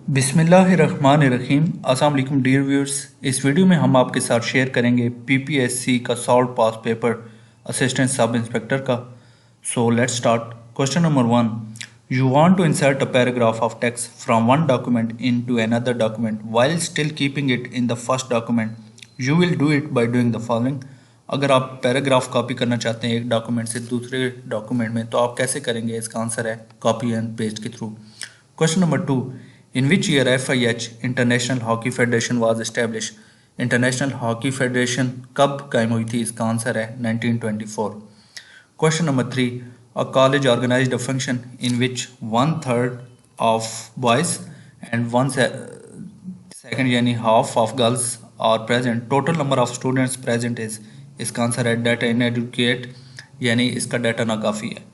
बिस्मिल्लाहिर्रहमानिर्रहीम। अस्सलाम वालेकुम डियर व्यूअर्स। इस वीडियो में हम आपके साथ शेयर करेंगे पीपीएससी का solved past paper assistant sub inspector का। So let's start. Question number 1, you want to insert a paragraph of text from one document into another document while still keeping it in the first document. You will do it by doing the following. अगर आप paragraph copy करना चाहते हैं एक document से दूसरे document में, तो आप कैसे करेंगे? इसका आंसर है कॉपी एंड पेस्ट के through. Question number 2. In which year FIH International Hockey Federation was established? International Hockey Federation कब कायम हुई थी? इसका आंसर है 1924. Question number 3. A college organized a function in which 1/3 of boys and 1/2 यानी half of girls are present. Total number of students present is. इसका answer है data inadequate यानी इसका डाटा नाकाफी है।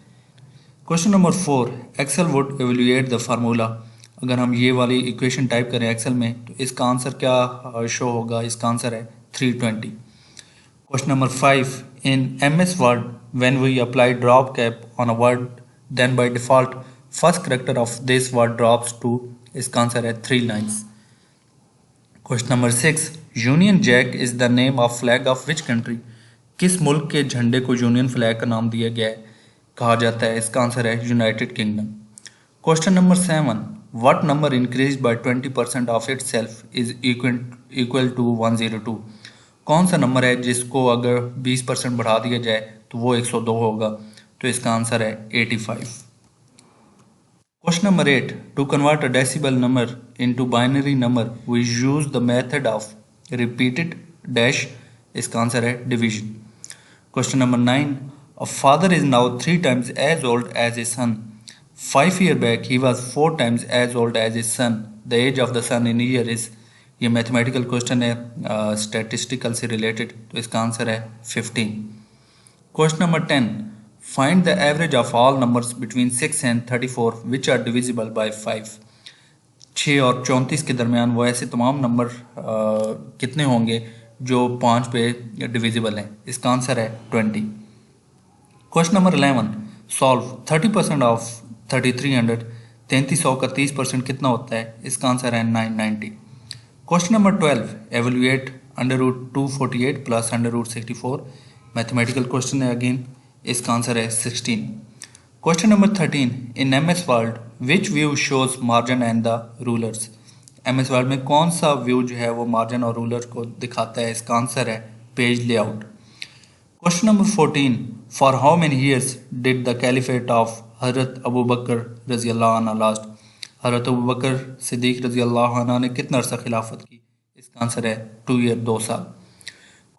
Question number 4, Excel would evaluate the formula. अगर हम ये वाली इक्वेशन टाइप करें एक्सेल में, तो इसका आंसर क्या शो होगा? इसका आंसर है 320। Question number 5, in MS word when we apply drop cap on a word then by default first character of this word drops to. इसका आंसर है 3 lines. Question number 6, Union Jack is the name of flag of which country. किस मुल्क के झंडे को union flag का नाम दिया गया है, कहा जाता है? इसका आंसर है United Kingdom. Question number 7, what number increase by 20% of itself is equal to 102। कौन सा नंबर है जिसको अगर 20% बढ़ा दिया जाए तो वो 102 होगा? तो इसका आंसर है 85। Question number 8, to convert a decimal number into binary number we use the method of repeated dash. इसका आंसर है division. Question number 9, a father is now 3 times as old as his son. 5 years back he was 4 times as old as his son. The age of the son in year is. ये mathematical question है statistical से related, तो इसका answer है 15। Question number 10, find the average of all numbers between 6 and 34 which are divisible by 5। 6 और 34 के दरमियान वो ऐसे तमाम नंबर कितने होंगे जो 5 पे डिविजिबल हैं? इसका आंसर है 20। Question number 11, solve 30% of 3300। 3300 का 30% कितना होता है? इसका आंसर है 990। Question number 12, evaluate √248 plus √64। Mathematical question है अगेन, इसका आंसर है 16। Question number 13, in MS world which view shows margin and the rulers. MS world में कौन सा व्यू जो है वो मार्जिन और रूलर को दिखाता है? इसका आंसर है page layout. Question number 14, for how many years did the caliphate of हज़रत अबू बकर रजी अल्लाह अन्हु लास्ट। हज़रत अबू बकर सिद्दीक रजी अल्लाह अन्हु ने कितना अरसा खिलाफत की? इसका आंसर है 2 ईयर, 2 साल।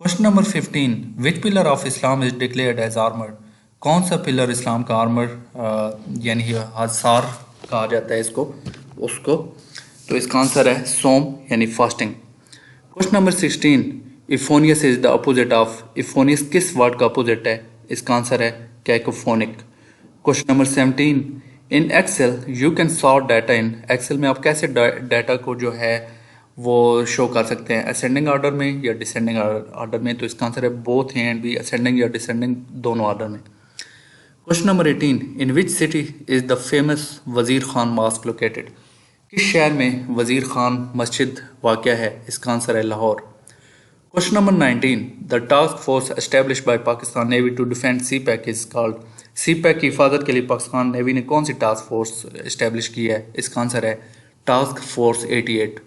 Question number 15, which pillar of Islam is declared as armoured. कौन सा पिलर इस्लाम का आर्मर यानी हसार कहा जाता है इसको उसको? तो इसका आंसर है सोम यानी fasting. Question number 16, euphonious is the opposite of. Euphonious किस वर्ड का अपोजिट है? इसका आंसर है cacophonic. Question number 17, in Excel you can sort data in. Excel में आप कैसे डाटा को जो है वो शो कर सकते हैं? असेंडिंग ऑर्डर में या डिसेंडिंग ऑर्डर में? तो इसका आंसर है both A and B, ascending या डिसेंडिंग दोनों ऑर्डर में। Question number 18, in which city is the famous Wazir Khan mask located. किस शहर में वजीर खान मस्जिद वाक़या है? इसका आंसर है Lahore. Question number 19, the task force establish by Pakistan navy to defend CPEC is called. CPEC की हिफाजत के लिए पाकिस्तान नेवी ने कौन सी टास्क फोर्स एस्टेब्लिश की है? इसका आंसर है task force 88।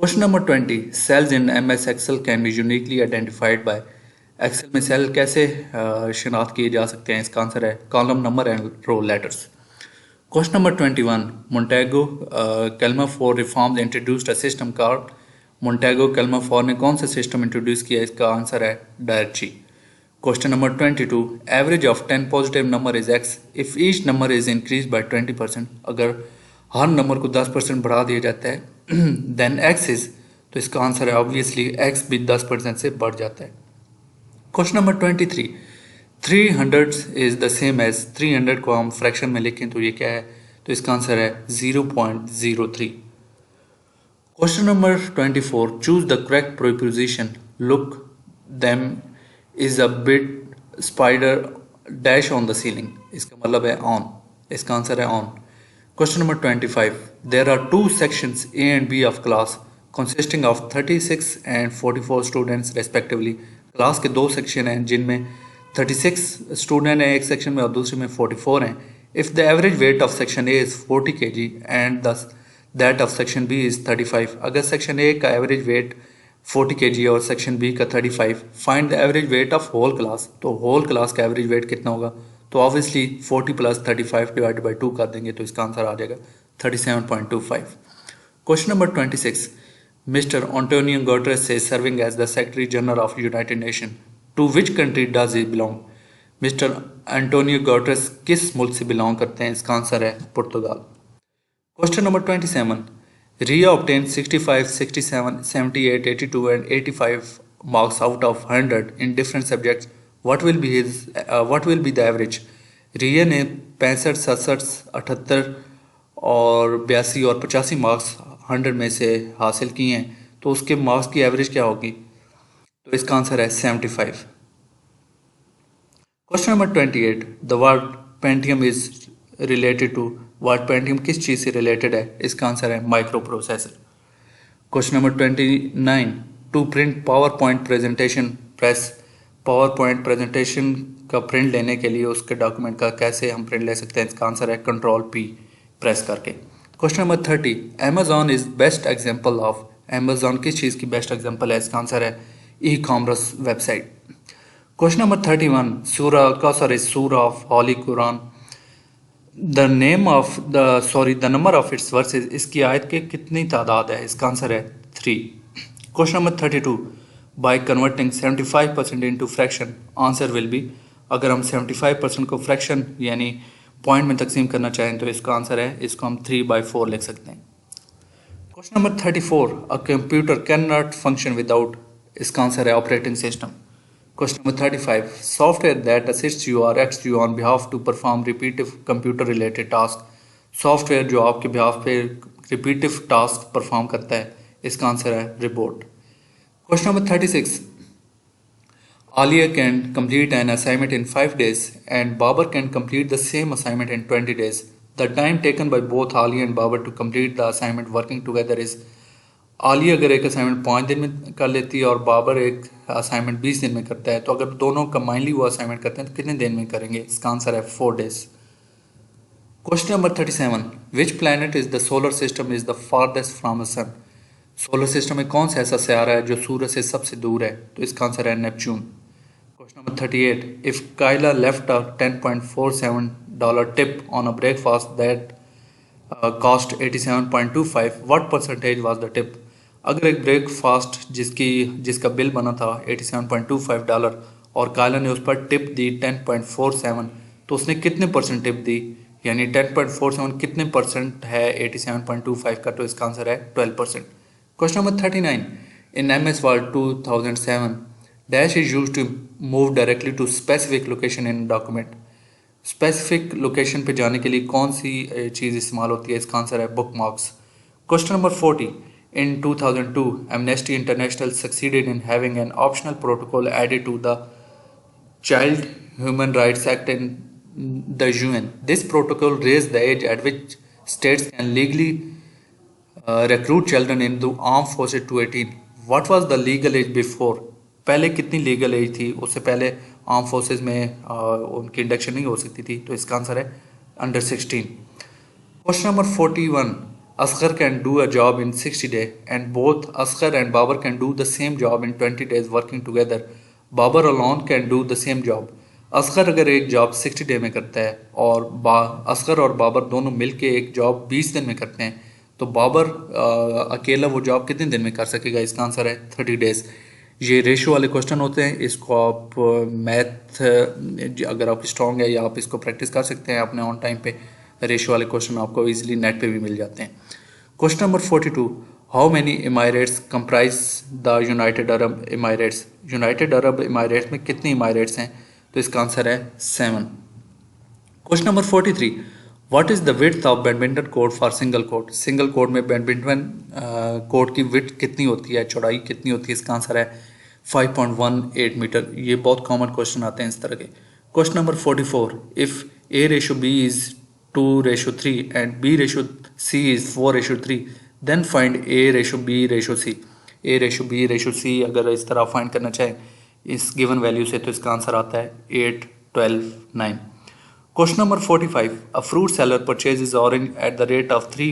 Question number 20, cells in MS Excel can be uniquely identified by. Excel में सेल कैसे शिनाख्त किए जा सकते हैं? इसका आंसर है column number and row letters. Question number 21, Montagu Chelmsford reforms introduced a system called. Montagu Chelmsford ने कौन सा सिस्टम इंट्रोड्यूस किया? इसका आंसर है directory. Question number 22, average of 10 positive number is x if each number is increase by 20%। अगर हर number को 10% बढ़ा दिया जाता है देन x इज, तो इसका आंसर है ऑब्वियसली x भी 10% से बढ़ जाता है। Question number 23, 300 is the same as. 300 को हम फ्रैक्शन में लिखें तो ये क्या है? तो इसका आंसर है 0.03। Question number 24, choose the correct preposition look them is a bit spider dash on the ceiling. इसका मतलब है ऑन, इसका आंसर है on. Question number 25. There are two sections A and B of class consisting of 36 and 44 students respectively. Class के दो section हैं जिनमें 36 student हैं एक सेक्शन में और दूसरे में 44 हैं. If the average weight of section A is 40 kg and thus that of section B is 35. अगर सेक्शन A का एवरेज वेट 40 kg और सेक्शन B का 35, find the average weight of whole class. तो होल क्लास का average weight कितना होगा? तो obviously 40 plus 35 divide by 2 कर देंगे तो इसका आंसर आ जाएगा 37.25. Question number 26. Mister Antonio Guterres is serving as the Secretary General of United Nations. To which country does he belong? Mister Antonio Guterres किस मुल्क से बिलोंग करते हैं? इसका आंसर है पुर्तगाल. Question number 27. Ria obtained 65, 67, 78, 82 and 85 marks out of 100 in different subjects. What will be the average? रिया ने 65, 67, 78 और 82 और 85 मार्क्स 100 में से हासिल किए हैं तो उसके मार्क्स की एवरेज क्या होगी? तो इसका आंसर है 75. Question number 28. The word Pentium is related to. Word Pentium किस चीज़ से रिलेटेड है? इसका आंसर है microprocessor. Question number 29. To print PowerPoint presentation press. PowerPoint presentation का प्रिंट लेने के लिए उसके डॉक्यूमेंट का कैसे हम प्रिंट ले सकते हैं? इसका आंसर है कंट्रोल P प्रेस करके. Question number 30. Amazon is best example of. Amazon किस चीज़ की बेस्ट एग्जांपल है? इसका आंसर है e commerce website. Question number 31. सूरा कौसर इज सूरा of Holi Quran. The number of its versus. इसकी आयत के कितनी तादाद है? इसका आंसर है 3. Question number 32. By converting 75% into fraction answer will be. अगर हम 75% को फ्रैक्शन यानी पॉइंट में तकसीम करना चाहें तो इसका आंसर है, इसको हम 3/4 लिख सकते हैं. Question number 34. A computer can not function without. इसका आंसर है operating system. Question number 35. Software that assist you और acts you on behalf to perform repetitive computer related task. Software जो आपके बिहाफ पे रिपीटिव टास्क परफॉर्म करता है, इसका answer है report. Question number 36. Alia can complete an assignment in 5 days and Babar can complete the same assignment in 20 days. The time taken by both Alia and Babar to complete the assignment working together is. Alia अगर एक assignment 5 दिन में कर लेती है और बाबर एक assignment 20 दिन में करता है तो अगर दोनों कंबाइनली वो असाइनमेंट करते हैं तो कितने दिन में करेंगे? इसका आंसर है 4 days. Question number 37. Which planet is the solar system is the farthest from the sun. Solar system में कौन सा ऐसा सयारा है जो सूरज से सबसे दूर है? तो इसका आंसर है नेपच्यून. Question number 38. इफ काइला left a $10.47 tip on a breakfast that cost 87.25, what percentage was the tip. अगर एक ब्रेकफास्ट जिसका बिल बना था $87.25 और काइला ने उस पर टिप दी 10.47 तो उसने कितने परसेंट टिप दी? यानी 10.47 कितने परसेंट है 87.25 का? तो इसका आंसर है 12%. Question number 39. In MS Word 2007, dash is used to move directly to specific location in a document. Specific location पे जाने के लिए कौन सी चीज़ इस्तेमाल होती है? इसका आंसर है bookmarks. Question number 40. In 2002, Amnesty International succeeded in having an optional protocol added to the Child Human Rights Act in the UN. This protocol raised the age at which states can legally recruit children into armed forces to 18. What was the legal age before? पहले कितनी legal as थी? उससे पहले arm forces में उनकी induction नहीं हो सकती थी तो इसका आंसर है under 16. Question number 41. Asghar can do a job in 60 days and both Asghar and Babar can do the same job in 20 days working together. Babar alone can do the same job. Asghar अगर एक जॉब 60 day में करता है और असगर और बाबर दोनों मिलके एक जॉब 20 दिन में करते हैं तो बाबर अकेला वो जॉब कितने दिन में कर सकेगा? इसका आंसर है 30 days. ये रेशो वाले क्वेश्चन होते हैं. इसको आप मैथ अगर आप स्ट्रॉन्ग है या आप इसको प्रैक्टिस कर सकते हैं अपने ऑन टाइम पे. रेशो वाले क्वेश्चन आपको इजीली नेट पे भी मिल जाते हैं. Question number 42. How many emirates comprise the United Arab Emirates. United Arab Emirates में कितने इमारेट्स हैं? तो इसका आंसर है 7. Question number 43. What is the width of badminton court for single court. Single court में बैडमिंटन कोर्ट की width कितनी होती है, चौड़ाई कितनी होती है? इसका आंसर है 5.18 मीटर. ये बहुत कॉमन क्वेश्चन आते हैं इस तरह के. Question number 44. If A/B is 2:3 and B ratio C is 4:3, then find A ratio B ratio C. A ratio B ratio C अगर इस तरह फाइंड करना चाहें इस गिवन वैल्यू से तो इसका आंसर आता है 8, 12, 9. Question number 45. A fruit seller purchases orange at the rate of 3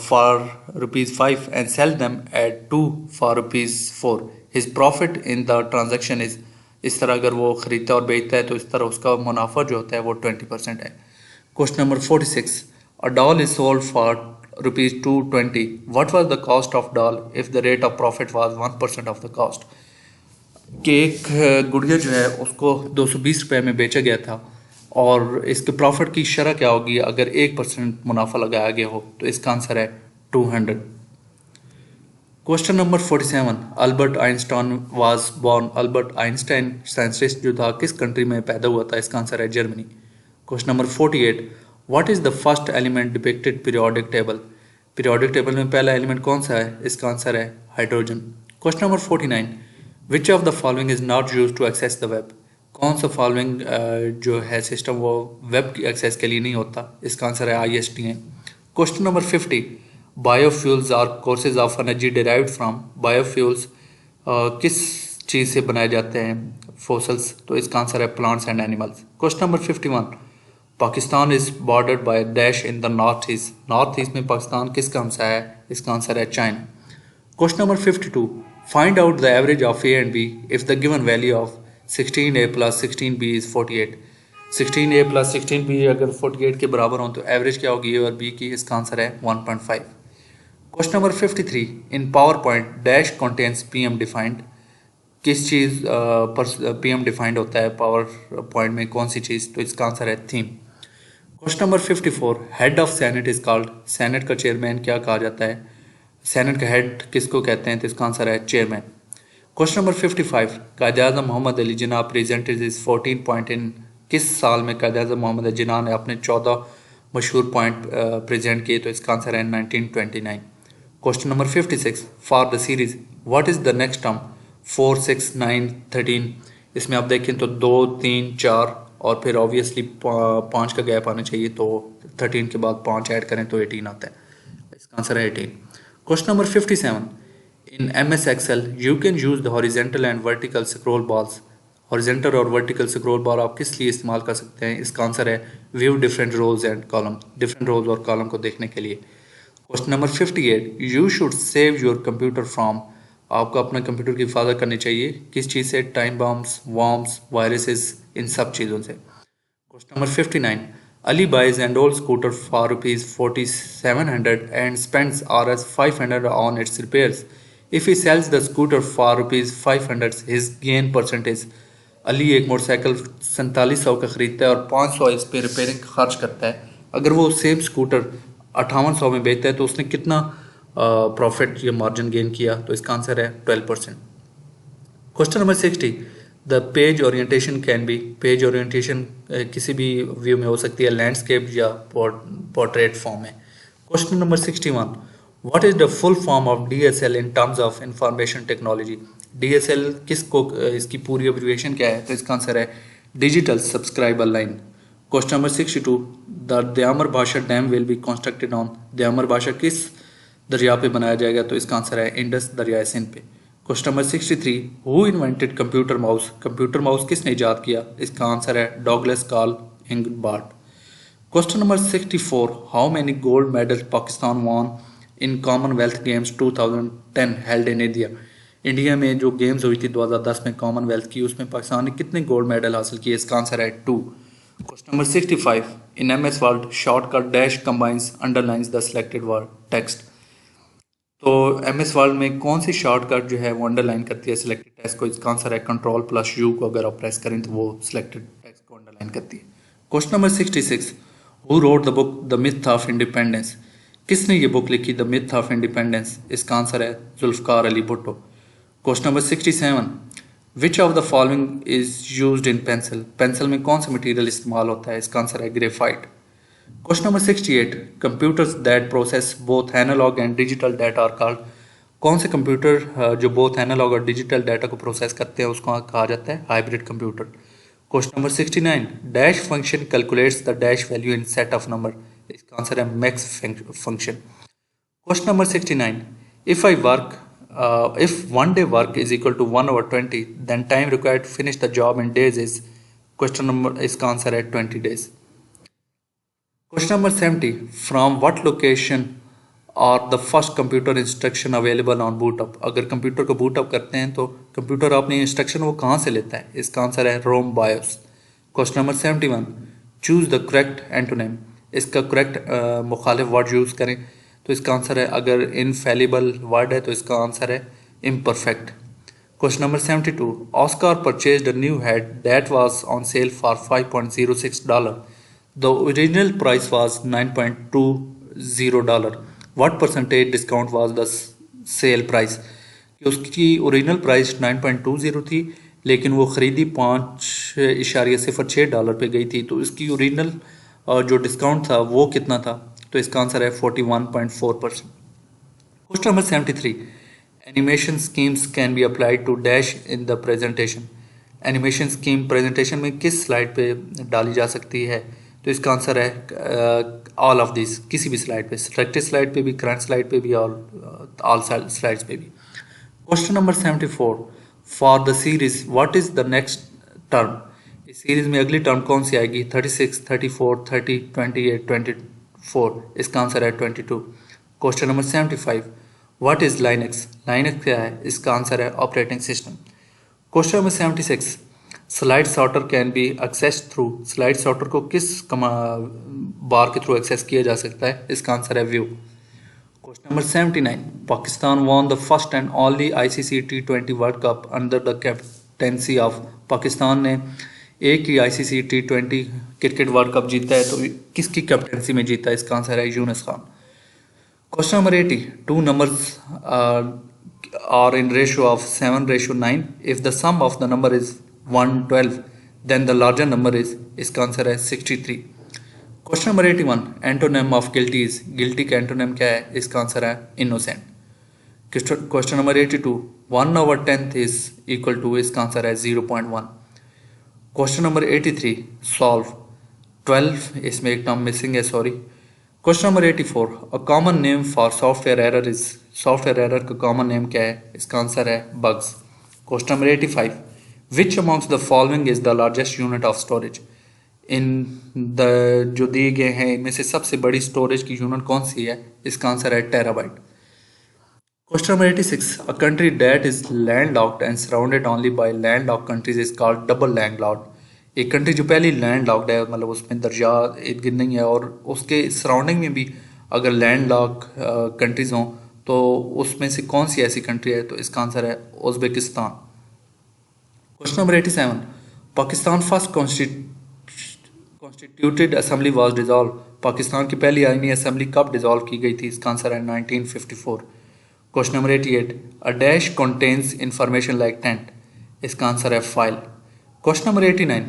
for ₹5 and sells them at 2 for ₹4. His profit in the transaction is, इस तरह अगर वो खरीदता है और बेचता है तो इस तरह उसका मुनाफा जो होता है वो 20% है. Question number 46. A doll is sold for ₹220. What was the cost of doll if the rate of profit was 1% of the cost? कि एक गुड़िया जो है उसको 220 रुपये में बेचा गया था और इसके प्रॉफिट की शरह क्या होगी अगर 1% मुनाफा लगाया गया हो, तो इसका आंसर है 200. Question number 47. Albert Einstein was born. Albert Einstein scientist जो था किस कंट्री में पैदा हुआ था? इसका आंसर है Germany. Question number 48. What is the first element depicted periodic table? Periodic table में पहला एलिमेंट कौन सा है? इसका आंसर है hydrogen. Question number 49. Which of the following is not use to access the web? कौन सा फॉलोइंग जो है सिस्टम वो वेब की एक्सेस के लिए नहीं होता? इसका आंसर है ISDN. Question number 50. Biofuels are sources of energy derived from. Biofuels किस चीज़ से बनाए जाते हैं? फोसल्स. तो इसका आंसर है plants and animals. Question number 51. Pakistan is bordered by dash in the north east. North east में पाकिस्तान किसका हमसा है? इसका आंसर है China. Question number 52. Find out the average of A and B if the given value of 16A plus 16B is 48. 16A plus 16B अगर 48 के बराबर हों तो एवरेज क्या होगी A और B की? इसका आंसर है 1.5. Question number 53. In PowerPoint dash contains PM defined. किस चीज़ पर PM डिफाइंड होता है पावर पॉइंट में? कौन सी चीज़? तो इसका आंसर है theme. Question number 54. Head of senate is called. Senate का चेयरमैन क्या कहा जाता है? सेनेट का हेड किसको कहते हैं? तो इसका आंसर है chairman. Question number 55. Quaid-e-Azam Mohammad Ali Jinnah presented is 14 point in. किस साल में कायद-ए-आज़म मोहम्मद अली जिन्ना ने अपने 14 मशहूर पॉइंट प्रेजेंट किए? तो इसका आंसर है 1929. Question number 56. For the series what is the next term? 4, 6, 9, 13. इसमें आप देखें तो 2, 3, 4 और फिर ऑब्वियसली 5 का गैप आना चाहिए, तो 13 के बाद 5 ऐड करें तो 18 आता है. इसका आंसर है 18. Question number 57. In MS Excel, you can use the horizontal and vertical scroll bars. Horizontal और vertical scroll bar आप किस लिए इस्तेमाल कर सकते हैं? इसका आंसर है view different rows and column. different rows और column को देखने के लिए. Question number 58. You should save your computer from. आपको अपना कंप्यूटर की हिफाजत करनी चाहिए किस चीज़ से? टाइम बॉम्ब्स, वॉर्म्स, वायरसेस, इन सब चीज़ों से. Question number 59. Ali buys an old scooter for ₹4,700 and spends Rs500 on its repairs. If he sells the scooter for ₹500, his gain percentage. Ali एक मोटरसाइकिल 4700 का ख़रीदता है और 500 इस पे रिपेयरिंग खर्च करता है. अगर वो सेम स्कूटर 5800 में बेचता है तो उसने कितना प्रॉफिट या मार्जिन गेन किया? तो इसका आंसर है 12%. Question number 60. The page orientation can be. Page orientation किसी भी व्यू में हो सकती है, लैंडस्केप या पोर्ट्रेट फॉर्म में. Question number 61. What is the full form of DSL in terms of information technology? DSL किसको, इसकी पूरी एब्रिविएशन क्या है? तो इसका आंसर है digital subscriber line. Question number 62. The Diamer Bhasha dam will be constructed on. Diamer Bhasha किस दरिया पे बनाया जाएगा? तो इसका आंसर है इंडस दरिया सिंध पे. Question number 63. Who invented computer mouse? Computer mouse किसने ईजाद किया? इसका आंसर है Douglas Carl Engelbart. Question number 64. How many gold medals Pakistan won in Commonwealth Games 2010 held in India? India में जो गेम्स हुई थी 2010 में कॉमनवेल्थ की, उसमें पाकिस्तान ने कितने गोल्ड मेडल हासिल किए? इसका आंसर है 2. Question number 65. In MS word shortcut dash combines underlines the selected word text. तो MS वर्ड में कौन सी शॉर्टकट जो है वो अंडरलाइन करती है सिलेक्टेड टेक्स्ट को? इसका आंसर है Ctrl+U को अगर आप प्रेस करें तो वो सिलेक्टेड टेक्स्ट को अंडरलाइन करती है. Question number 66. Who wrote the book the myth of independence? किसने ये बुक लिखी द मिथ ऑफ इंडिपेंडेंस? इसका आंसर है Zulfikar Ali Bhutto. Question number 67. Which of the following is used in pencil? Pencil में कौन सा मटेरियल इस्तेमाल होता है? इसका आंसर है graphite. Question number 68. Computers that process both analog and digital data are called. कौन से कंप्यूटर जो बोथ एनालॉग और डिजिटल डाटा को प्रोसेस करते हैं उसको कहा जाता है hybrid computer. Question number 69, dash function calculates the dash value in set of number. इसका आंसर है max function. Question number 69. If I work, if one day work is equal to 1/20, then time required to finish the job in days is, question number, इसका answer है 20 days. Question number 70. From what location are the first computer instruction available on boot up? अगर computer को boot up करते हैं तो computer अपनी instruction वो कहाँ से लेता है? इसका आंसर है ROM BIOS. Question number 71. Choose the correct antonym. इसका करेक्ट मुखालिफ वर्ड यूज़ करें तो इसका आंसर है, अगर इनफेलिबल वर्ड है तो इसका आंसर है imperfect. Question number 72. Oscar purchased a new head that was on sale for $5.06. The original price was $9.20. What percentage discount was the sale price? कि उसकी ओरिजिनल प्राइस 9.20 थी, लेकिन वो ख़रीदी $5.06 पे गई थी, तो इसकी ओरिजिनल जो डिस्काउंट था वो कितना था? तो इसका आंसर है 41.4%. Question number 73. Animation schemes can be applied to dash in the presentation. Animation scheme presentation में किस स्लाइड पे डाली जा सकती है? तो इसका आंसर है ऑल ऑफ दिस, किसी भी स्लाइड पे, सिलेक्टेड स्लाइड पे भी, करंट स्लाइड पे भी और ऑल स्लाइड्स पे भी. Question number 74. For the series what is the next term? इस सीरीज में अगली टर्म कौन सी आएगी? 36, 34, 30, 28, 24. इसका आंसर है 22. Question number 75. What is Linux? Linux क्या है? इसका आंसर है operating system. Question number 76. Slide sorter can be access through. Slide sorter को किस बार के थ्रू एक्सेस किया जा सकता है? इसका आंसर है view. Question number 79. Pakistan won the first and only ICC T20 world cup under the captaincy of. Pakistan ने एक ही ICC T20 cricket world cup जीता है, तो किसकी कैप्टेंसी में जीता है? इसका आंसर है Younus Khan. Question number 80. Two numbers are in ratio of 7:9. If the sum of the number is 112, then the larger number is. इसका आंसर है 63. Question number 81. Antonym of guilty is. Guilty का एंटोनिम क्या है? इसका आंसर है innocent. Question number 82. 1/10 is equal to. इसका answer है 0.1. Question number 83. Solve 12. इसमें एक टर्म मिसिंग है, sorry. Question number 84. A common name for software error is. Software error का कॉमन नेम क्या है? इसका आंसर है bugs. Question number 85. Which amongst the following is the largest unit of storage. In the जो दिए गए हैं इनमें से सबसे बड़ी स्टोरेज की यूनिट कौन सी है? इसका आंसर है terabyte. Question number 86. A country that is landlocked and surrounded only by landlocked countries is called double landlocked. एक कंट्री जो पहले लैंडलॉक्ड है, मतलब उसमें दरिया इर्द गिर्द नहीं है और उसके सराउंडिंग में भी अगर लैंडलॉक कंट्रीज हों तो उसमें से कौन सी ऐसी कंट्री है? तो इसका आंसर है Uzbekistan. Question number 87. Pakistan first constituted assembly was dissolve. Pakistan की पहली आईनी असेंबली कब डिजॉल्व की गई थी? इसका आंसर है 1954. Question number 88. A dash contains information like tent. इसका आंसर है file. Question number 89.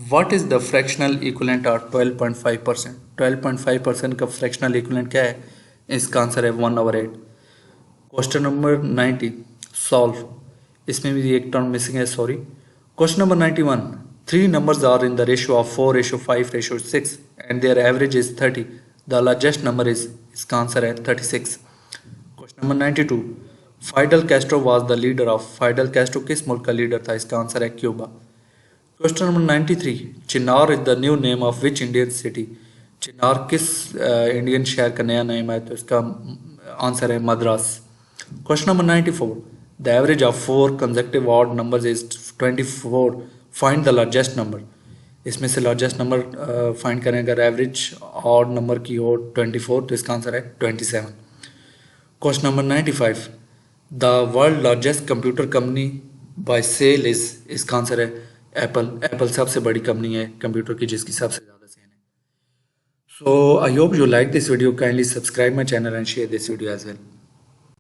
What is the fractional equivalent of 12.5%. 12.5% का फ्रैक्शनल इक्विवेलेंट क्या है? इसका आंसर है 1/8. Question number 90. सॉल्व. इसमें भी एक टर्म मिसिंग है, sorry. Question number 91. Three numbers are in the ratio of 4:5:6 and their average is 30. The largest number is. इसका आंसर है 36. Question number 92. Fidel Castro was the leader of. Fidel Castro किस मुल्क का leader था? इसका answer है Cuba. Question number 93. Chinar is the new name of which Indian city. चिनार किस Indian शहर का नया नेम है? तो इसका आंसर है Madras. Question number 94. The average of 4 consecutive odd numbers is 24. Find the largest number. इसमें से लार्जेस्ट नंबर फाइंड करें अगर एवरेज ऑड नंबर की हो 24, तो इसका आंसर है 27. Question number 95. The world largest computer company by sale is. इसका आंसर है एप्पल. एप्पल सबसे बड़ी कंपनी है कंप्यूटर की जिसकी सबसे ज़्यादा सेल है. So I hope you like this video. Kindly subscribe my channel and share this video as well.